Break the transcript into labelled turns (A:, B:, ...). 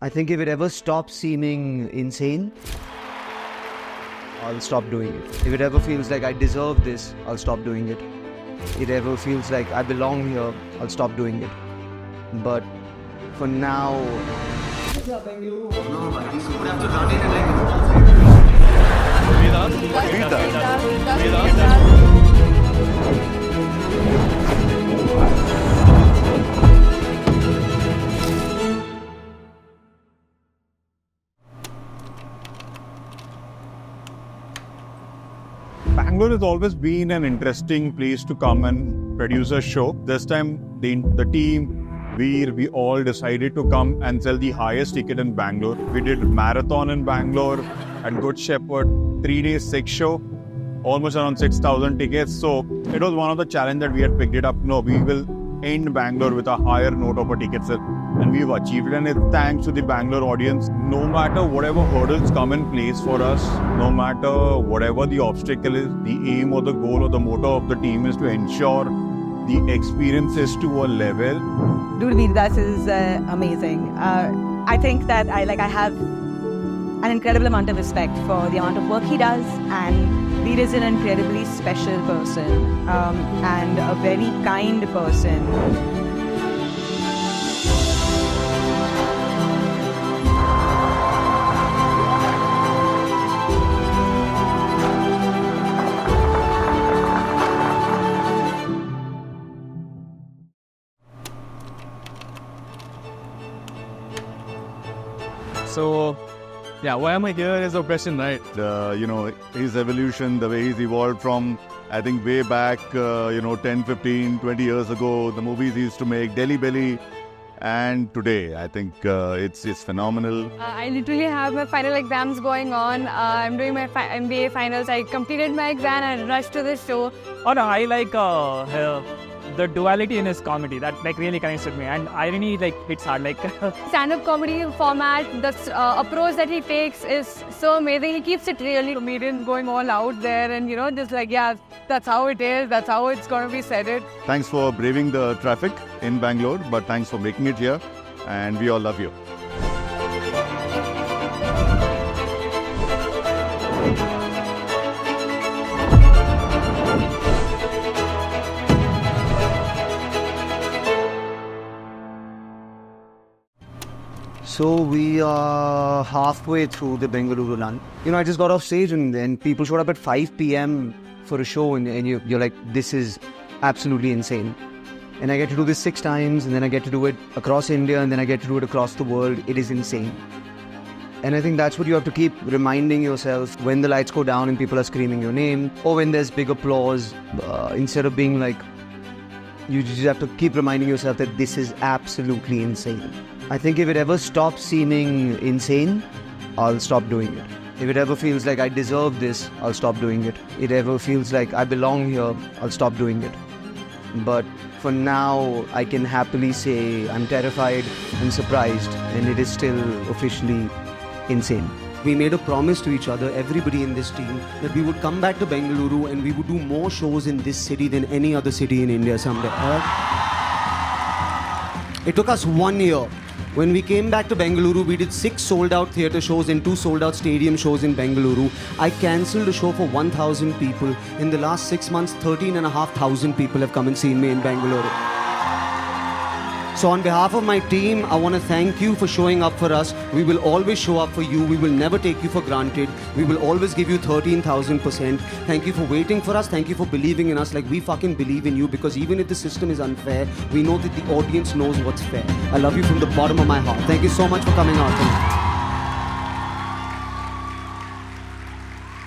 A: I think if it ever stops seeming insane, I'll stop doing it. If it ever feels like I deserve this, I'll stop doing it. It ever feels like I belong here, I'll stop doing it. But for now...
B: Bangalore has always been an interesting place to come and produce a show. This time, the team, we all decided to come and sell the highest ticket in Bangalore. We did marathon in Bangalore at Good Shepherd, 3 days, 6 show, almost around 6,000 tickets. So it was one of the challenge that we had picked it up. No, we will end Bangalore with a higher note of a ticket sale. And we've achieved it, and it's thanks to the Bangalore audience. No matter whatever hurdles come in place for us, no matter whatever the obstacle is, the aim or the goal or the motto of the team is to ensure the experience is to a level.
C: Dude, Veerdas is amazing. I think that I have an incredible amount of respect for the amount of work he does, and Veer is an incredibly special person and a very kind person.
D: So, yeah, why am I here is a question, right?
B: His evolution, the way he's evolved from, I think, way back, 10, 15, 20 years ago, the movies he used to make, Delhi Belly, and today, I think it's phenomenal.
E: I literally have my final exams going on. I'm doing my MBA finals. I completed my exam and rushed to the show.
F: Oh no, I like the duality in his comedy that really connects with me, and irony hits hard.
E: Stand-up comedy format, the approach that he takes is so amazing. He keeps it really comedians going all out there, and just that's how it is. That's how it's going to be said.
B: Thanks for braving the traffic in Bangalore, but thanks for making it here, and we all love you.
A: So we are halfway through the Bengaluru run. I just got off stage and then people showed up at 5 p.m. for a show and you're like, this is absolutely insane. And I get to do this 6 times and then I get to do it across India and then I get to do it across the world. It is insane. And I think that's what you have to keep reminding yourself when the lights go down and people are screaming your name, or when there's big applause, instead of being like, you just have to keep reminding yourself that this is absolutely insane. I think if it ever stops seeming insane, I'll stop doing it. If it ever feels like I deserve this, I'll stop doing it. If it ever feels like I belong here, I'll stop doing it. But for now, I can happily say I'm terrified and surprised, and it is still officially insane. We made a promise to each other, everybody in this team, that we would come back to Bengaluru and we would do more shows in this city than any other city in India someday. It took us 1 year. When we came back to Bengaluru, we did 6 sold-out theatre shows and 2 sold-out stadium shows in Bengaluru. I cancelled a show for 1,000 people. In the last 6 months, 13,500 people have come and seen me in Bengaluru. So on behalf of my team, I want to thank you for showing up for us. We will always show up for you. We will never take you for granted. We will always give you 13,000%. Thank you for waiting for us. Thank you for believing in us like we fucking believe in you, because even if the system is unfair, we know that the audience knows what's fair. I love you from the bottom of my heart. Thank you so much for coming out tonight.